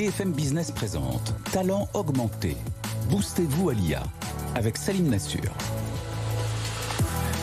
BFM Business présente Talent augmenté. Boostez-vous à l'IA avec Salim Nassur.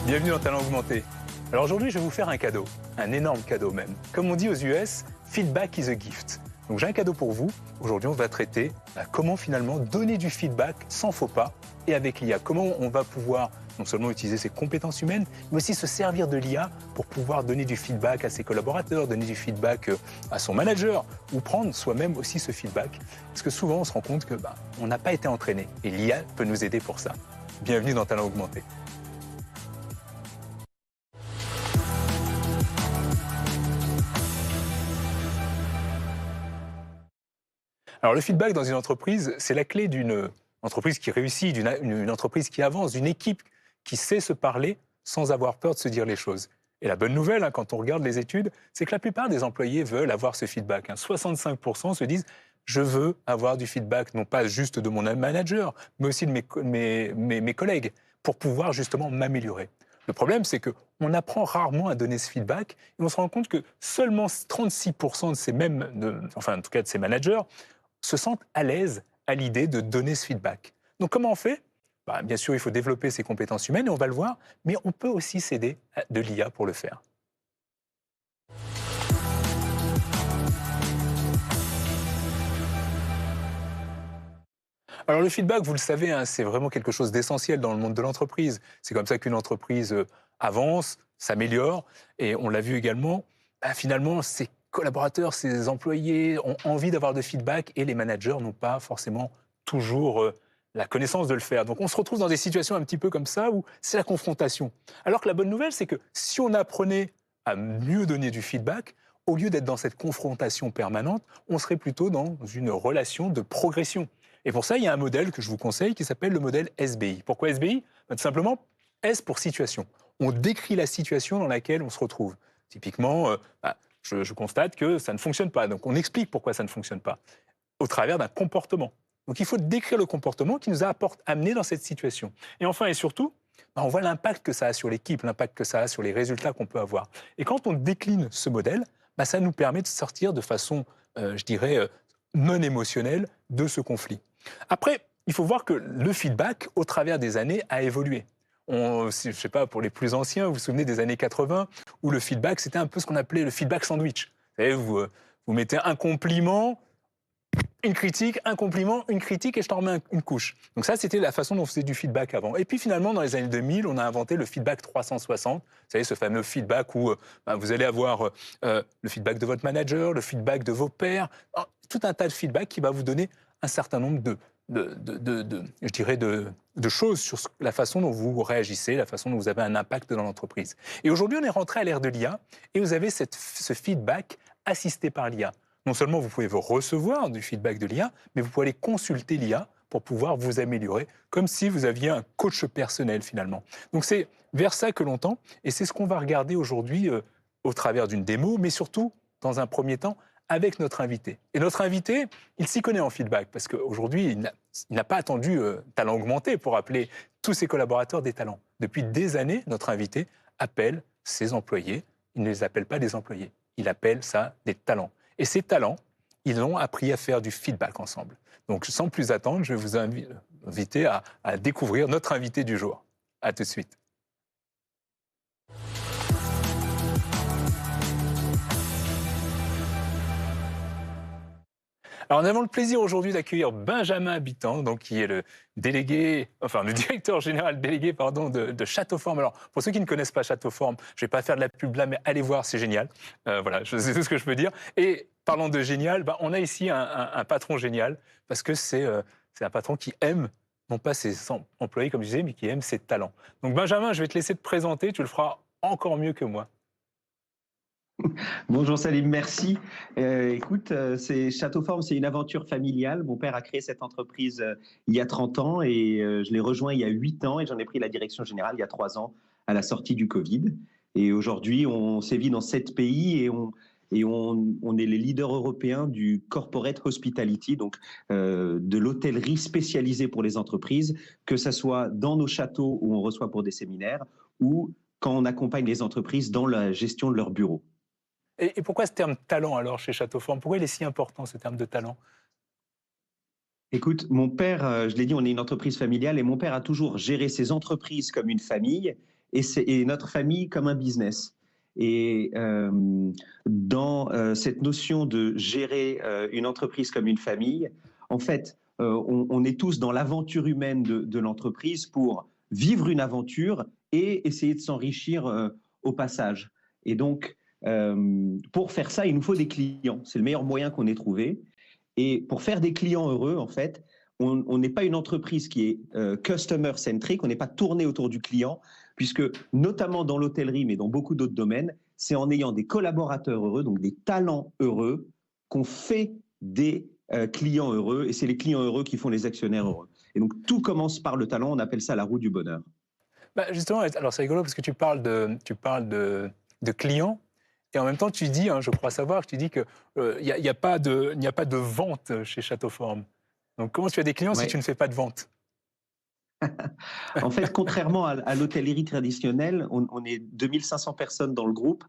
Bienvenue dans Talent augmenté. Alors aujourd'hui, je vais vous faire un cadeau, un énorme cadeau même. Comme on dit aux US, feedback is a gift. Donc j'ai un cadeau pour vous. Aujourd'hui, on va traiter comment finalement donner du feedback sans faux pas et avec l'IA. Comment on va pouvoir non seulement utiliser ses compétences humaines, mais aussi se servir de l'IA pour pouvoir donner du feedback à ses collaborateurs, donner du feedback à son manager ou prendre soi-même aussi ce feedback. Parce que souvent, on se rend compte que on n'a pas été entraîné et l'IA peut nous aider pour ça. Bienvenue dans Talent augmenté. Alors le feedback dans une entreprise, c'est la clé d'une entreprise qui réussit, d'une entreprise qui avance, d'une équipe qui sait se parler sans avoir peur de se dire les choses. Et la bonne nouvelle, quand on regarde les études, c'est que la plupart des employés veulent avoir ce feedback. 65% se disent « je veux avoir du feedback, non pas juste de mon manager, mais aussi de mes collègues, pour pouvoir justement m'améliorer ». Le problème, c'est qu'on apprend rarement à donner ce feedback et on se rend compte que seulement 36% de ces managers se sentent à l'aise à l'idée de donner ce feedback. Donc comment on fait ? Bien sûr, il faut développer ses compétences humaines et on va le voir, mais on peut aussi s'aider de l'IA pour le faire. Alors le feedback, vous le savez, c'est vraiment quelque chose d'essentiel dans le monde de l'entreprise. C'est comme ça qu'une entreprise avance, s'améliore, et on l'a vu également, finalement, ses collaborateurs, ses employés ont envie d'avoir de feedback et les managers n'ont pas forcément toujours la connaissance de le faire. Donc on se retrouve dans des situations un petit peu comme ça où c'est la confrontation. Alors que la bonne nouvelle, c'est que si on apprenait à mieux donner du feedback, au lieu d'être dans cette confrontation permanente, on serait plutôt dans une relation de progression. Et pour ça, il y a un modèle que je vous conseille qui s'appelle le modèle SBI. Pourquoi SBI ? Tout simplement, S pour situation. On décrit la situation dans laquelle on se retrouve. Typiquement, je constate que ça ne fonctionne pas. Donc on explique pourquoi ça ne fonctionne pas au travers d'un comportement. Donc il faut décrire le comportement qui nous a amené dans cette situation. Et enfin et surtout, on voit l'impact que ça a sur l'équipe, l'impact que ça a sur les résultats qu'on peut avoir. Et quand on décline ce modèle, ça nous permet de sortir de façon, non émotionnelle de ce conflit. Après, il faut voir que le feedback, au travers des années, a évolué. Je ne sais pas, pour les plus anciens, vous vous souvenez des années 80, où le feedback, c'était un peu ce qu'on appelait le feedback sandwich. Vous savez, vous mettez un compliment, une critique, un compliment, une critique, et je t'en remets une couche. Donc ça, c'était la façon dont on faisait du feedback avant. Et puis finalement, dans les années 2000, on a inventé le feedback 360. Vous savez, ce fameux feedback où vous allez avoir le feedback de votre manager, le feedback de vos pairs, tout un tas de feedback qui va vous donner un certain nombre de choses sur la façon dont vous réagissez, la façon dont vous avez un impact dans l'entreprise. Et aujourd'hui, on est rentré à l'ère de l'IA et vous avez ce feedback assisté par l'IA. Non seulement vous pouvez vous recevoir du feedback de l'IA, mais vous pouvez aller consulter l'IA pour pouvoir vous améliorer, comme si vous aviez un coach personnel finalement. Donc c'est vers ça que l'on tend, et c'est ce qu'on va regarder aujourd'hui au travers d'une démo, mais surtout, dans un premier temps, avec notre invité. Et notre invité, il s'y connaît en feedback, parce qu'aujourd'hui, il n'a pas attendu Talent augmenté pour appeler tous ses collaborateurs des talents. Depuis des années, notre invité appelle ses employés, il ne les appelle pas des employés, il appelle ça des talents. Et ces talents, ils ont appris à faire du feedback ensemble. Donc, sans plus attendre, je vais vous inviter à découvrir notre invité du jour. À tout de suite. Alors, nous avons le plaisir aujourd'hui d'accueillir Benjamin Habitant, qui est le directeur général délégué de Châteauforme. Alors, pour ceux qui ne connaissent pas Châteauforme, je ne vais pas faire de la pub là, mais allez voir, c'est génial. Voilà, c'est tout ce que je peux dire. Et parlant de génial, on a ici un patron génial, parce que c'est un patron qui aime, non pas ses employés, comme je disais, mais qui aime ses talents. Donc, Benjamin, je vais te laisser te présenter, tu le feras encore mieux que moi. Bonjour Salim, merci. Écoute, Châteauforme, c'est une aventure familiale. Mon père a créé cette entreprise il y a 30 ans et je l'ai rejoint il y a 8 ans et j'en ai pris la direction générale il y a 3 ans à la sortie du Covid. Et aujourd'hui, on sévit dans 7 pays et on est les leaders européens du corporate hospitality, donc de l'hôtellerie spécialisée pour les entreprises, que ce soit dans nos châteaux où on reçoit pour des séminaires ou quand on accompagne les entreprises dans la gestion de leurs bureaux. Et pourquoi ce terme talent alors chez Châteauforme ? Pourquoi il est si important ce terme de talent ? Écoute, mon père, je l'ai dit, on est une entreprise familiale et mon père a toujours géré ses entreprises comme une famille et notre famille comme un business. Et dans cette notion de gérer une entreprise comme une famille, en fait, on est tous dans l'aventure humaine de l'entreprise pour vivre une aventure et essayer de s'enrichir au passage. Et donc, pour faire ça, il nous faut des clients. C'est le meilleur moyen qu'on ait trouvé. Et pour faire des clients heureux, en fait, on n'est pas une entreprise qui est customer-centric, on n'est pas tourné autour du client, puisque notamment dans l'hôtellerie, mais dans beaucoup d'autres domaines, c'est en ayant des collaborateurs heureux, donc des talents heureux, qu'on fait des clients heureux, et c'est les clients heureux qui font les actionnaires heureux. Et donc tout commence par le talent, on appelle ça la roue du bonheur. Bah, justement, alors c'est rigolo parce que tu parles de clients. Et en même temps, tu dis, hein, je crois savoir, que tu dis qu'il n'y a pas de vente chez Château Forme. Donc, comment tu as des clients si Ouais. tu ne fais pas de vente? En fait, contrairement à l'hôtellerie traditionnelle, on est 2500 personnes dans le groupe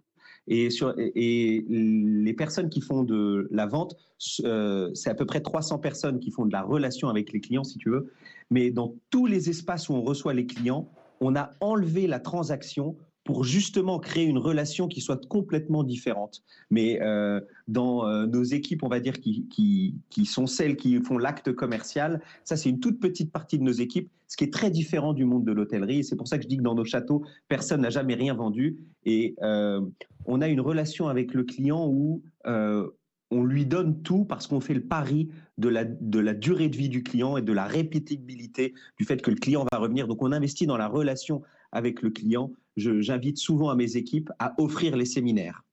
et les personnes qui font de la vente, c'est à peu près 300 personnes qui font de la relation avec les clients, si tu veux. Mais dans tous les espaces où on reçoit les clients, on a enlevé la transaction pour justement créer une relation qui soit complètement différente. Mais dans nos équipes, on va dire, qui sont celles qui font l'acte commercial, ça c'est une toute petite partie de nos équipes, ce qui est très différent du monde de l'hôtellerie. C'est pour ça que je dis que dans nos châteaux, personne n'a jamais rien vendu. Et on a une relation avec le client où on lui donne tout parce qu'on fait le pari de la durée de vie du client et de la répétibilité du fait que le client va revenir. Donc on investit dans la relation avec le client. J'invite souvent à mes équipes à offrir les séminaires.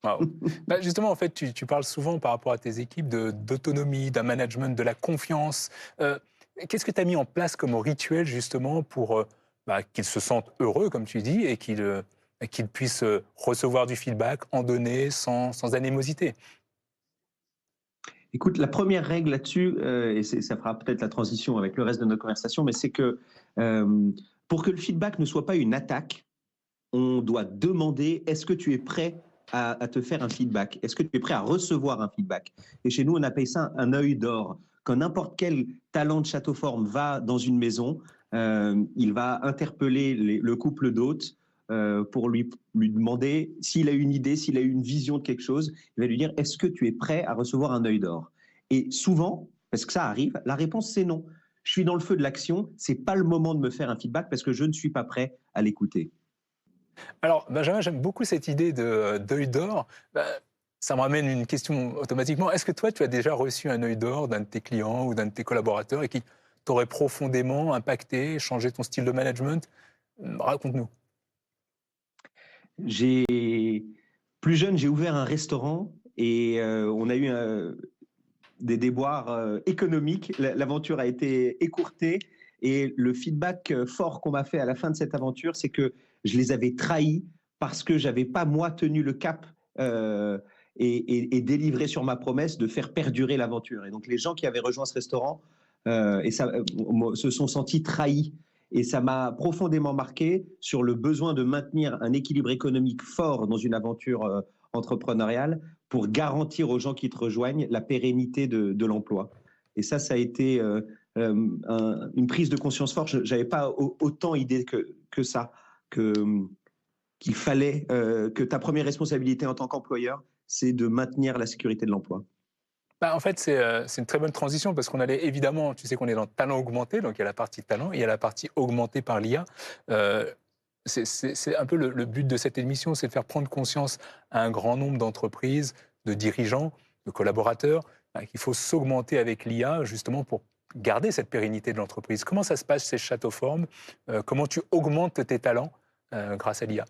Waouh. Bah, justement, en fait, tu parles souvent par rapport à tes équipes d'autonomie, d'un management, de la confiance. Qu'est-ce que tu as mis en place comme rituel justement pour qu'ils se sentent heureux, comme tu dis, et qu'ils puissent recevoir du feedback, en donner sans animosité? Écoute, la première règle là-dessus, et ça fera peut-être la transition avec le reste de notre conversation, mais c'est que pour que le feedback ne soit pas une attaque, on doit demander est-ce que tu es prêt à te faire un feedback? Est-ce que tu es prêt à recevoir un feedback? Et chez nous, on appelle ça un œil d'or. Quand n'importe quel talent de Château Forme va dans une maison, il va interpeller le couple d'hôtes pour lui demander s'il a une idée, s'il a une vision de quelque chose. Il va lui dire est-ce que tu es prêt à recevoir un œil d'or? Et souvent, parce que ça arrive, la réponse c'est non. Je suis dans le feu de l'action, c'est pas le moment de me faire un feedback parce que je ne suis pas prêt à l'écouter. Alors, Benjamin, j'aime beaucoup cette idée d'œil d'or. Bah, ça me ramène une question automatiquement. Est-ce que toi, tu as déjà reçu un œil d'or d'un de tes clients ou d'un de tes collaborateurs et qui t'aurait profondément impacté, changé ton style de management? Raconte-nous. Plus jeune, j'ai ouvert un restaurant et on a eu des déboires économiques. L'aventure a été écourtée et le feedback fort qu'on m'a fait à la fin de cette aventure, c'est que je les avais trahis parce que j'avais pas moi tenu le cap et délivré sur ma promesse de faire perdurer l'aventure. Et donc les gens qui avaient rejoint ce restaurant se sont sentis trahis. Et ça m'a profondément marqué sur le besoin de maintenir un équilibre économique fort dans une aventure entrepreneuriale pour garantir aux gens qui te rejoignent la pérennité de l'emploi. Et ça a été une prise de conscience forte. Je n'avais pas autant idée que ça, qu'il fallait que ta première responsabilité en tant qu'employeur, c'est de maintenir la sécurité de l'emploi. Bah, en fait, c'est une très bonne transition parce qu'on allait évidemment, tu sais qu'on est dans le talent augmenté, donc il y a la partie talent et il y a la partie augmentée par l'IA. C'est un peu le but de cette émission, c'est de faire prendre conscience à un grand nombre d'entreprises, de dirigeants, de collaborateurs, qu'il faut s'augmenter avec l'IA justement pour garder cette pérennité de l'entreprise. Comment ça se passe chez Château Forme? Comment tu augmentes tes talents grâce à l'IA?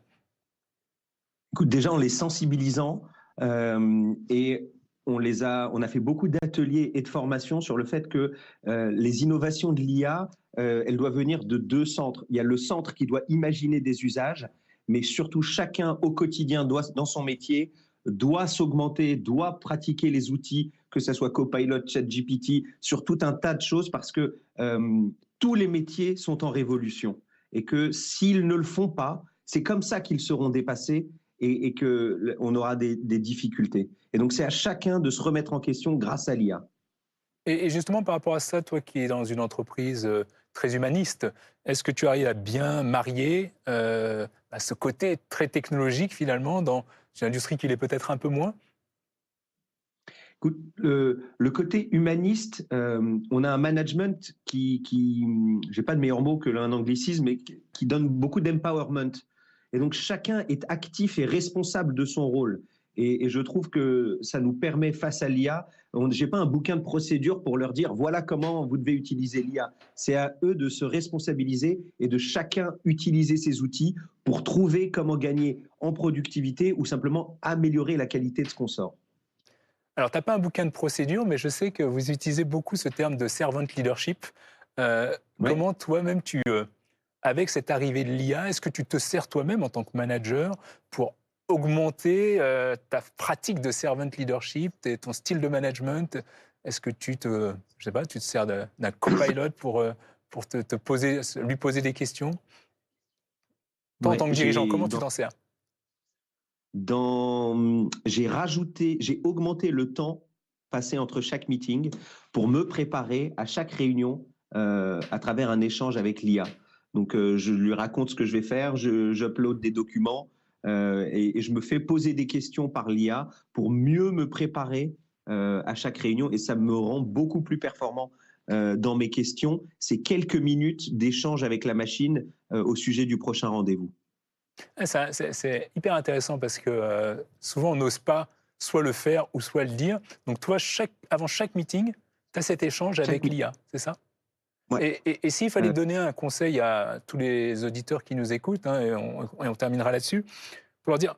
Écoute, déjà en les sensibilisant et on a fait beaucoup d'ateliers et de formations sur le fait que les innovations de l'IA, elles doivent venir de deux centres. Il y a le centre qui doit imaginer des usages, mais surtout chacun au quotidien dans son métier doit s'augmenter, doit pratiquer les outils, que ce soit Copilot, ChatGPT, sur tout un tas de choses parce que tous les métiers sont en révolution et que s'ils ne le font pas, c'est comme ça qu'ils seront dépassés et qu'on aura des difficultés. Et donc, c'est à chacun de se remettre en question grâce à l'IA. Et justement, par rapport à ça, toi qui es dans une entreprise très humaniste, est-ce que tu arrives à bien marier ce côté très technologique finalement dans une industrie qui l'est peut-être un peu moins? Écoute, le côté humaniste, on a un management j'ai pas de meilleur mot que un anglicisme, mais qui donne beaucoup d'empowerment. Et donc chacun est actif et responsable de son rôle. Et je trouve que ça nous permet face à l'IA, j'ai pas un bouquin de procédure pour leur dire voilà comment vous devez utiliser l'IA. C'est à eux de se responsabiliser et de chacun utiliser ces outils pour trouver comment gagner en productivité ou simplement améliorer la qualité de ce qu'on sort. Alors, tu n'as pas un bouquin de procédure, mais je sais que vous utilisez beaucoup ce terme de servant leadership. Ouais. Comment toi-même, avec cette arrivée de l'IA, est-ce que tu te sers toi-même en tant que manager pour augmenter ta pratique de servant leadership, ton style de management? Est-ce que je sais pas, tu te sers d'un copilot pour lui poser des questions? Toi, en Ouais, tant que dirigeant, comment tu t'en sers? j'ai augmenté le temps passé entre chaque meeting pour me préparer à chaque réunion à travers un échange avec l'IA. Donc, je lui raconte ce que je vais faire, j'upload des documents et je me fais poser des questions par l'IA pour mieux me préparer à chaque réunion et ça me rend beaucoup plus performant dans mes questions. C'est quelques minutes d'échange avec la machine au sujet du prochain rendez-vous. Ah, c'est hyper intéressant parce que souvent on n'ose pas soit le faire ou soit le dire. Donc toi, avant chaque meeting, tu as cet échange Chaque avec meeting. l'IA, c'est ça? Ouais. Et s'il fallait donner un conseil à tous les auditeurs qui nous écoutent, hein, et on terminera là-dessus, pour leur dire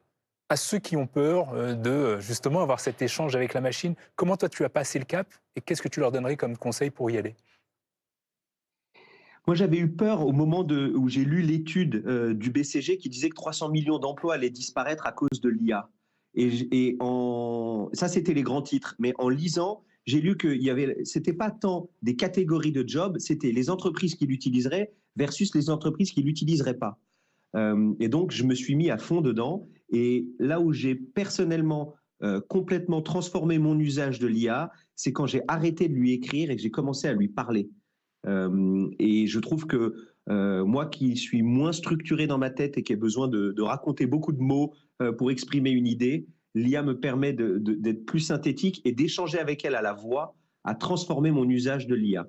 à ceux qui ont peur de justement avoir cet échange avec la machine, comment toi tu as passé le cap et qu'est-ce que tu leur donnerais comme conseil pour y aller? Moi, j'avais eu peur au moment où j'ai lu l'étude du BCG qui disait que 300 millions d'emplois allaient disparaître à cause de l'IA. Ça, c'était les grands titres. Mais en lisant, j'ai lu que c'était pas tant des catégories de jobs, c'était les entreprises qui l'utiliseraient versus les entreprises qui l'utiliseraient pas. Et donc, je me suis mis à fond dedans. Et là où j'ai personnellement complètement transformé mon usage de l'IA, c'est quand j'ai arrêté de lui écrire et que j'ai commencé à lui parler. Et je trouve que moi qui suis moins structuré dans ma tête et qui ai besoin de raconter beaucoup de mots pour exprimer une idée, l'IA me permet d'être plus synthétique et d'échanger avec elle à la voix, à transformer mon usage de l'IA.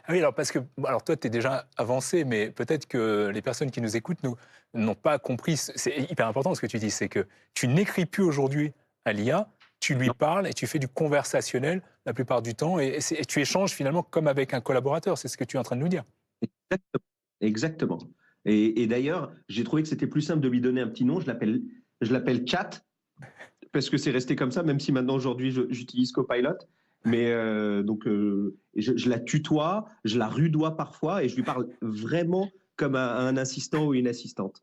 Ah oui, alors parce que alors toi, tu es déjà avancé, mais peut-être que les personnes qui nous écoutent n'ont pas compris. C'est hyper important ce que tu dis, c'est que tu n'écris plus aujourd'hui à l'IA, tu lui Non, parles et tu fais du conversationnel la plupart du temps et tu échanges finalement comme avec un collaborateur. C'est ce que tu es en train de nous dire. exactement. Exactement. Et d'ailleurs, j'ai trouvé que c'était plus simple de lui donner un petit nom. Je l'appelle Chat parce que c'est resté comme ça, même si maintenant aujourd'hui j'utilise Copilot. Mais donc je la tutoie, je la rudoie parfois et je lui parle vraiment comme à un assistant ou une assistante.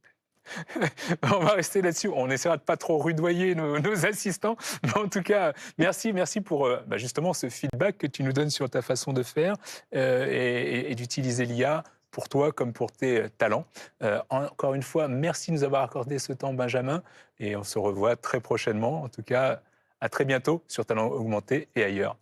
On va rester là-dessus. On essaiera de pas trop rudoyer nos assistants. Mais en tout cas, merci pour justement ce feedback que tu nous donnes sur ta façon de faire et d'utiliser l'IA pour toi comme pour tes talents. Encore une fois, merci de nous avoir accordé ce temps, Benjamin. Et on se revoit très prochainement. En tout cas, à très bientôt sur Talent Augmenté et ailleurs.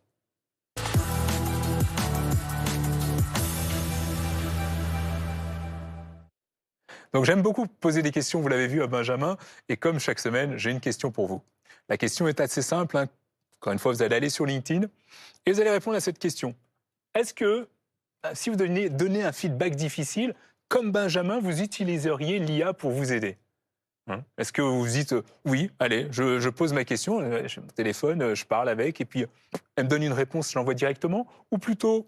Donc j'aime beaucoup poser des questions, vous l'avez vu à Benjamin, et comme chaque semaine, j'ai une question pour vous. La question est assez simple, hein. Encore une fois, vous allez aller sur LinkedIn et vous allez répondre à cette question. Est-ce que, si vous donnez un feedback difficile, comme Benjamin, vous utiliseriez l'IA pour vous aider, hein? Est-ce que vous vous dites, oui, allez, je pose ma question, j'ai mon téléphone, je parle avec, et puis elle me donne une réponse, je l'envoie directement, ou plutôt,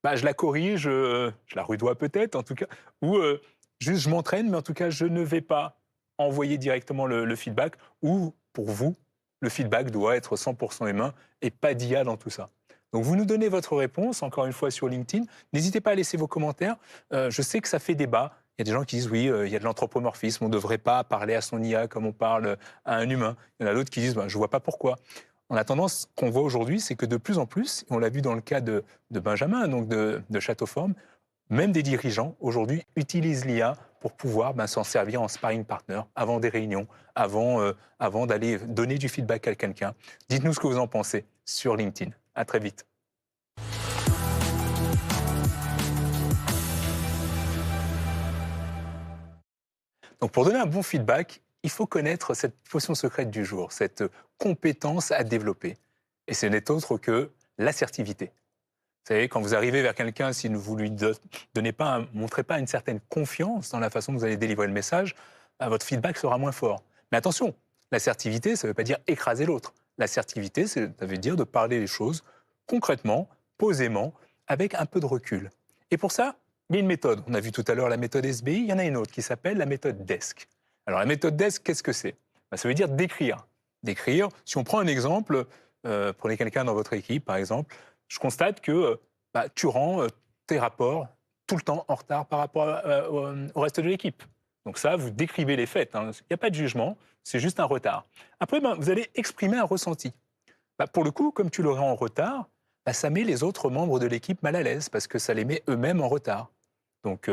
je la corrige, je la rudoie peut-être, en tout cas, ou juste je m'entraîne, mais en tout cas, je ne vais pas envoyer directement le feedback, ou pour vous, le feedback doit être 100% humain et pas d'IA dans tout ça. Donc vous nous donnez votre réponse, encore une fois sur LinkedIn. N'hésitez pas à laisser vos commentaires. Je sais que ça fait débat. Il y a des gens qui disent oui, il y a de l'anthropomorphisme, on ne devrait pas parler à son IA comme on parle à un humain. Il y en a d'autres qui disent je ne vois pas pourquoi. On a tendance qu'on voit aujourd'hui, c'est que de plus en plus, et on l'a vu dans le cas de Benjamin, donc de Châteauforme, même des dirigeants aujourd'hui utilisent l'IA pour pouvoir s'en servir en sparring partner avant des réunions, avant d'aller donner du feedback à quelqu'un. Dites-nous ce que vous en pensez sur LinkedIn. À très vite. Donc pour donner un bon feedback, il faut connaître cette potion secrète du jour, cette compétence à développer. Et ce n'est autre que l'assertivité. Vous savez, quand vous arrivez vers quelqu'un, si vous lui montrez pas une certaine confiance dans la façon dont vous allez délivrer le message, votre feedback sera moins fort. Mais attention, l'assertivité, ça ne veut pas dire écraser l'autre. L'assertivité, ça veut dire de parler les choses concrètement, posément, avec un peu de recul. Et pour ça, il y a une méthode. On a vu tout à l'heure la méthode SBI, il y en a une autre qui s'appelle la méthode DESC. Alors la méthode DESC, qu'est-ce que c'est? Ça veut dire décrire. Décrire, si on prend un exemple, prenez quelqu'un dans votre équipe, par exemple, je constate que tu rends tes rapports tout le temps en retard par rapport au reste de l'équipe. Donc ça, vous décrivez les faits. Il n'y a pas de jugement, c'est juste un retard. Après, vous allez exprimer un ressenti. Pour le coup, comme tu l'aurais en retard, ça met les autres membres de l'équipe mal à l'aise parce que ça les met eux-mêmes en retard. Donc,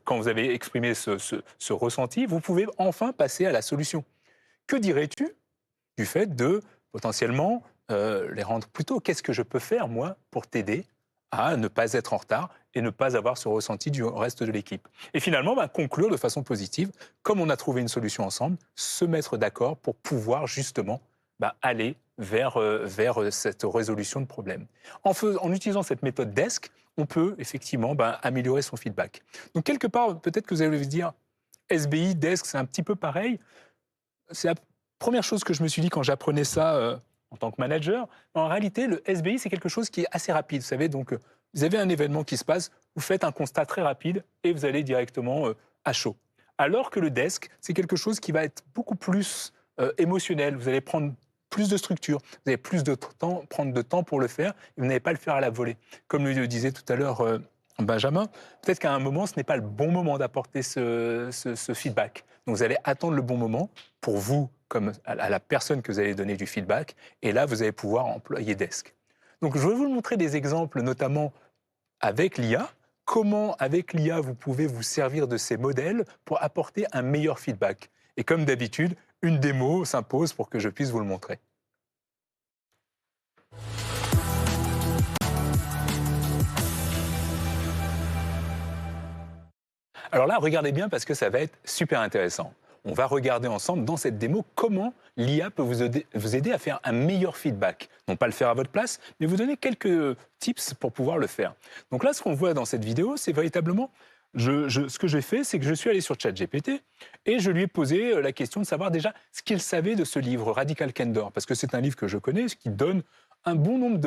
quand vous avez exprimé ce ressenti, vous pouvez enfin passer à la solution. Que dirais-tu du fait de, potentiellement, les rendre plutôt, qu'est-ce que je peux faire, moi, pour t'aider à ne pas être en retard et ne pas avoir ce ressenti du reste de l'équipe. Et finalement, conclure de façon positive, comme on a trouvé une solution ensemble, se mettre d'accord pour pouvoir justement aller vers cette résolution de problème. En utilisant cette méthode DESC, on peut effectivement améliorer son feedback. Donc quelque part, peut-être que vous allez vous dire, SBI, DESC, c'est un petit peu pareil. C'est la première chose que je me suis dit quand j'apprenais ça en tant que manager. En réalité, le SBI, c'est quelque chose qui est assez rapide. Vous savez, donc, vous avez un événement qui se passe, vous faites un constat très rapide et vous allez directement à chaud. Alors que le DESC, c'est quelque chose qui va être beaucoup plus émotionnel. Vous allez prendre plus de structure, vous avez plus de temps, prendre de temps pour le faire et vous n'allez pas le faire à la volée. Comme le disait tout à l'heure Benjamin, peut-être qu'à un moment, ce n'est pas le bon moment d'apporter ce feedback. Donc vous allez attendre le bon moment pour vous, comme à la personne que vous allez donner du feedback, et là, vous allez pouvoir employer DESC. Donc je vais vous montrer des exemples, notamment avec l'IA. Comment, avec l'IA, vous pouvez vous servir de ces modèles pour apporter un meilleur feedback. Et comme d'habitude, une démo s'impose pour que je puisse vous le montrer. Alors là, regardez bien parce que ça va être super intéressant. On va regarder ensemble dans cette démo comment l'IA peut vous aider à faire un meilleur feedback. Non pas le faire à votre place, mais vous donner quelques tips pour pouvoir le faire. Donc là, ce qu'on voit dans cette vidéo, c'est véritablement, ce que j'ai fait, c'est que je suis allé sur ChatGPT et je lui ai posé la question de savoir déjà ce qu'il savait de ce livre, Radical Candor, parce que c'est un livre que je connais, qui donne un bon nombre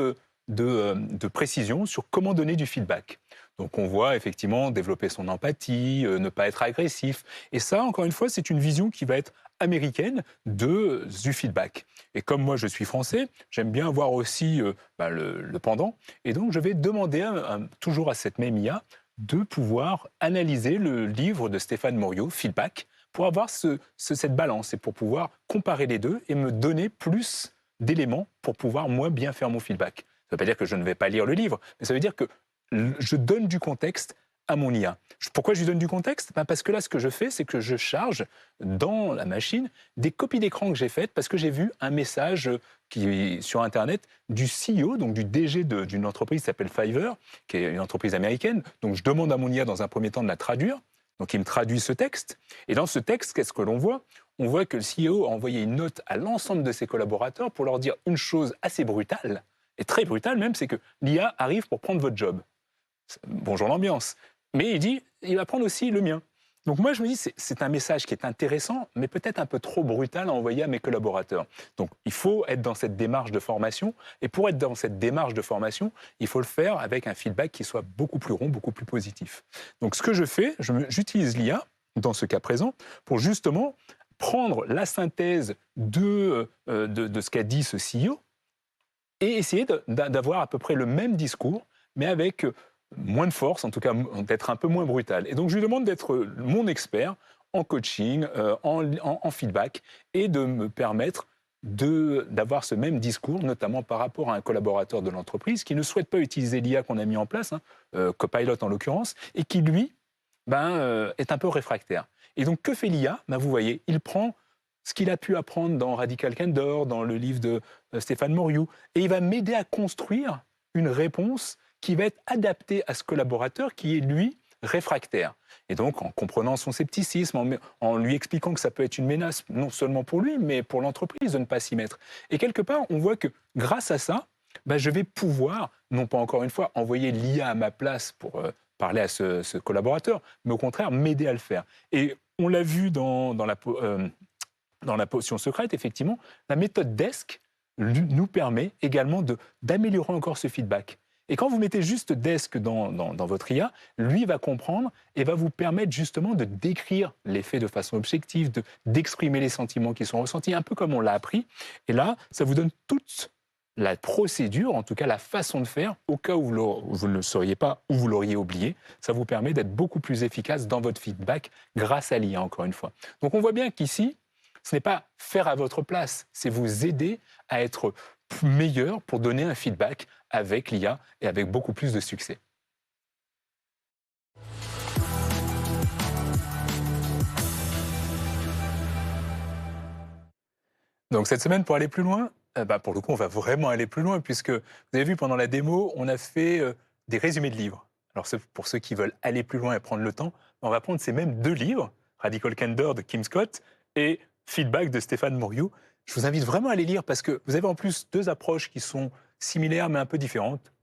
de précisions sur comment donner du feedback. Donc on voit effectivement développer son empathie, ne pas être agressif. Et ça, encore une fois, c'est une vision qui va être américaine du feedback. Et comme moi, je suis français, j'aime bien avoir aussi le pendant. Et donc, je vais demander toujours à cette même IA de pouvoir analyser le livre de Stéphane Morio, Feedback, pour avoir cette balance et pour pouvoir comparer les deux et me donner plus d'éléments pour pouvoir, moi, bien faire mon feedback. Ça ne veut pas dire que je ne vais pas lire le livre, mais ça veut dire que je donne du contexte à mon IA. Pourquoi je lui donne du contexte ? Parce que là, ce que je fais, c'est que je charge dans la machine des copies d'écran que j'ai faites parce que j'ai vu un message sur Internet du CEO, donc du DG d'une entreprise qui s'appelle Fiverr, qui est une entreprise américaine. Donc, je demande à mon IA, dans un premier temps, de la traduire. Donc, il me traduit ce texte. Et dans ce texte, qu'est-ce que l'on voit ? On voit que le CEO a envoyé une note à l'ensemble de ses collaborateurs pour leur dire une chose assez brutale, et très brutale même, c'est que l'IA arrive pour prendre votre job. Bonjour l'ambiance. Mais il dit, il va prendre aussi le mien. Donc moi, je me dis, c'est un message qui est intéressant, mais peut-être un peu trop brutal à envoyer à mes collaborateurs. Donc il faut être dans cette démarche de formation. Et pour être dans cette démarche de formation, il faut le faire avec un feedback qui soit beaucoup plus rond, beaucoup plus positif. Donc ce que je fais, j'utilise l'IA, dans ce cas présent, pour justement prendre la synthèse de ce qu'a dit ce CEO et essayer d'avoir à peu près le même discours, mais avec moins de force, en tout cas d'être un peu moins brutal. Et donc je lui demande d'être mon expert en coaching, en feedback, et de me permettre d'avoir ce même discours, notamment par rapport à un collaborateur de l'entreprise qui ne souhaite pas utiliser l'IA qu'on a mis en place, Copilot en l'occurrence, et qui lui est un peu réfractaire. Et donc que fait l'IA ? Vous voyez, il prend ce qu'il a pu apprendre dans Radical Candor, dans le livre de Stéphane Morio, et il va m'aider à construire une réponse qui va être adaptée à ce collaborateur qui est, lui, réfractaire. Et donc, en comprenant son scepticisme, en lui expliquant que ça peut être une menace, non seulement pour lui, mais pour l'entreprise de ne pas s'y mettre. Et quelque part, on voit que grâce à ça, je vais pouvoir, non pas encore une fois, envoyer l'IA à ma place pour parler à ce collaborateur, mais au contraire, m'aider à le faire. Et on l'a vu dans la potion secrète, effectivement, la méthode DESC nous permet également d'améliorer encore ce feedback. Et quand vous mettez juste DESC dans votre IA, lui va comprendre et va vous permettre justement de décrire les faits de façon objective, d'exprimer les sentiments qui sont ressentis, un peu comme on l'a appris. Et là, ça vous donne toute la procédure, en tout cas la façon de faire, au cas où vous ne le sauriez pas ou vous l'auriez oublié. Ça vous permet d'être beaucoup plus efficace dans votre feedback grâce à l'IA, encore une fois. Donc on voit bien qu'ici, ce n'est pas faire à votre place, c'est vous aider à être meilleur pour donner un feedback avec l'IA et avec beaucoup plus de succès. Donc cette semaine, pour aller plus loin, pour le coup, on va vraiment aller plus loin puisque vous avez vu pendant la démo, on a fait des résumés de livres. Alors pour ceux qui veulent aller plus loin et prendre le temps, on va prendre ces mêmes 2 livres, Radical Candor de Kim Scott et Feedback de Stéphane Moriou. Je vous invite vraiment à les lire parce que vous avez en plus 2 approches qui sont similaires mais un peu différentes,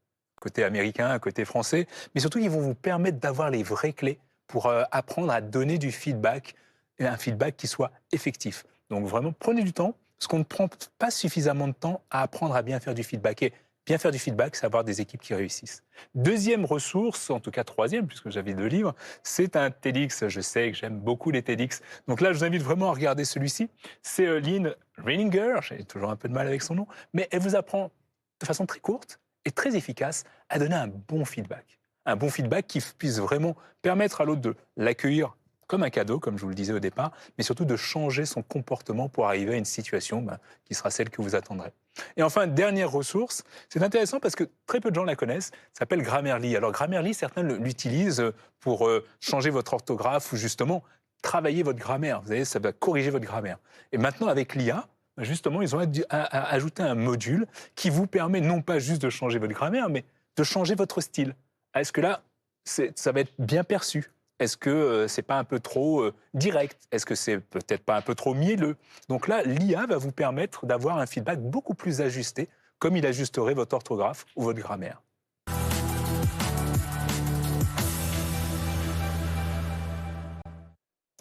côté américain, côté français, mais surtout ils vont vous permettre d'avoir les vraies clés pour apprendre à donner du feedback, et un feedback qui soit effectif. Donc vraiment, prenez du temps, parce qu'on ne prend pas suffisamment de temps à apprendre à bien faire du feedback. Et bien faire du feedback, c'est avoir des équipes qui réussissent. Deuxième ressource, en tout cas troisième, puisque j'avais 2 livres, c'est un TEDx. Je sais que j'aime beaucoup les TEDx. Donc là, je vous invite vraiment à regarder celui-ci. C'est Lynn Reininger, j'ai toujours un peu de mal avec son nom, mais elle vous apprend de façon très courte et très efficace à donner un bon feedback. Un bon feedback qui puisse vraiment permettre à l'autre de l'accueillir comme un cadeau, comme je vous le disais au départ, mais surtout de changer son comportement pour arriver à une situation qui sera celle que vous attendrez. Et enfin, dernière ressource, c'est intéressant parce que très peu de gens la connaissent, ça s'appelle Grammarly. Alors Grammarly, certains l'utilisent pour changer votre orthographe ou justement travailler votre grammaire. Vous savez, ça va corriger votre grammaire. Et maintenant, avec l'IA, justement, ils ont ajouté un module qui vous permet non pas juste de changer votre grammaire, mais de changer votre style. Est-ce que là, ça va être bien perçu ? Est-ce que c'est pas un peu trop direct? Est-ce que c'est peut-être pas un peu trop mielleux? Donc là, l'IA va vous permettre d'avoir un feedback beaucoup plus ajusté, comme il ajusterait votre orthographe ou votre grammaire.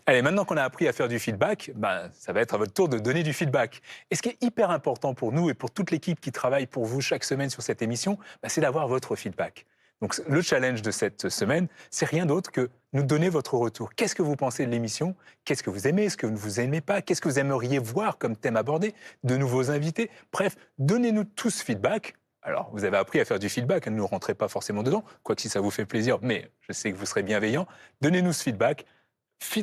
Allez, maintenant qu'on a appris à faire du feedback, ça va être à votre tour de donner du feedback. Et ce qui est hyper important pour nous et pour toute l'équipe qui travaille pour vous chaque semaine sur cette émission, c'est d'avoir votre feedback. Donc le challenge de cette semaine, c'est rien d'autre que nous donner votre retour. Qu'est-ce que vous pensez de l'émission? Qu'est-ce que vous aimez? Ce que vous ne aimez pas? Qu'est-ce que vous aimeriez voir comme thème abordé? De nouveaux invités? Bref, donnez-nous tout ce feedback. Alors, vous avez appris à faire du feedback, ne nous rentrez pas forcément dedans, quoique si ça vous fait plaisir, mais je sais que vous serez bienveillant. Donnez-nous ce feedback.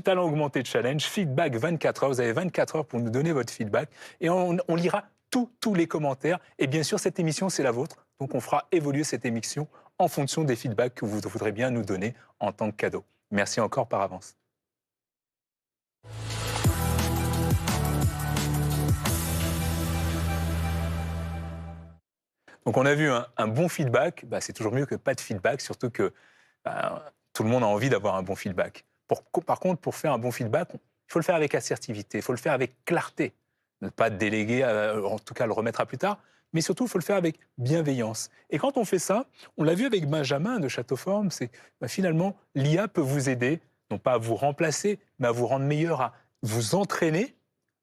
Talent augmenté challenge, feedback 24 heures. Vous avez 24 heures pour nous donner votre feedback et on lira tous les commentaires. Et bien sûr, cette émission, c'est la vôtre. Donc, on fera évoluer cette émission en fonction des feedbacks que vous voudrez bien nous donner en tant que cadeau. Merci encore par avance. Donc on a vu un bon feedback, c'est toujours mieux que pas de feedback, surtout que tout le monde a envie d'avoir un bon feedback. Par contre, pour faire un bon feedback, il faut le faire avec assertivité, il faut le faire avec clarté. Ne pas déléguer, en tout cas le remettre à plus tard, mais surtout, il faut le faire avec bienveillance. Et quand on fait ça, on l'a vu avec Benjamin de Châteauforme, c'est finalement, l'IA peut vous aider, non pas à vous remplacer, mais à vous rendre meilleur, à vous entraîner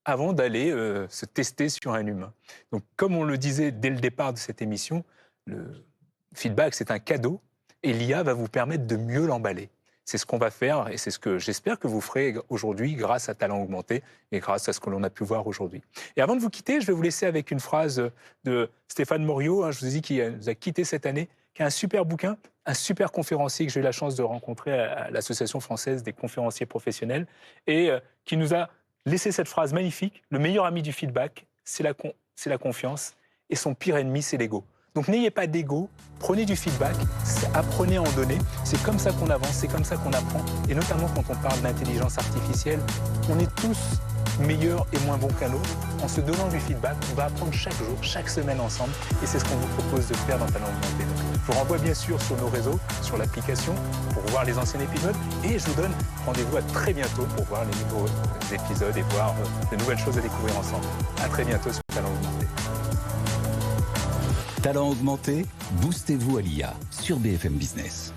avant d'aller se tester sur un humain. Donc, comme on le disait dès le départ de cette émission, le feedback, c'est un cadeau, et l'IA va vous permettre de mieux l'emballer. C'est ce qu'on va faire et c'est ce que j'espère que vous ferez aujourd'hui grâce à Talent Augmenté et grâce à ce que l'on a pu voir aujourd'hui. Et avant de vous quitter, je vais vous laisser avec une phrase de Stéphane Moriou, je vous ai dit qu'il nous a quitté cette année, qui a un super bouquin, un super conférencier que j'ai eu la chance de rencontrer à l'Association française des conférenciers professionnels et qui nous a laissé cette phrase magnifique: le meilleur ami du feedback, c'est la confiance et son pire ennemi, c'est l'ego. Donc n'ayez pas d'ego, prenez du feedback, apprenez à en donner. C'est comme ça qu'on avance, c'est comme ça qu'on apprend. Et notamment quand on parle d'intelligence artificielle, on est tous meilleur et moins bon qu'un autre, en se donnant du feedback. On va apprendre chaque jour, chaque semaine ensemble, et c'est ce qu'on vous propose de faire dans Talent Augmenté. Donc, je vous renvoie bien sûr sur nos réseaux, sur l'application, pour voir les anciens épisodes, et je vous donne rendez-vous à très bientôt pour voir les nouveaux épisodes et voir de nouvelles choses à découvrir ensemble. À très bientôt sur Talent Augmenté. Talent Augmenté, boostez-vous à l'IA sur BFM Business.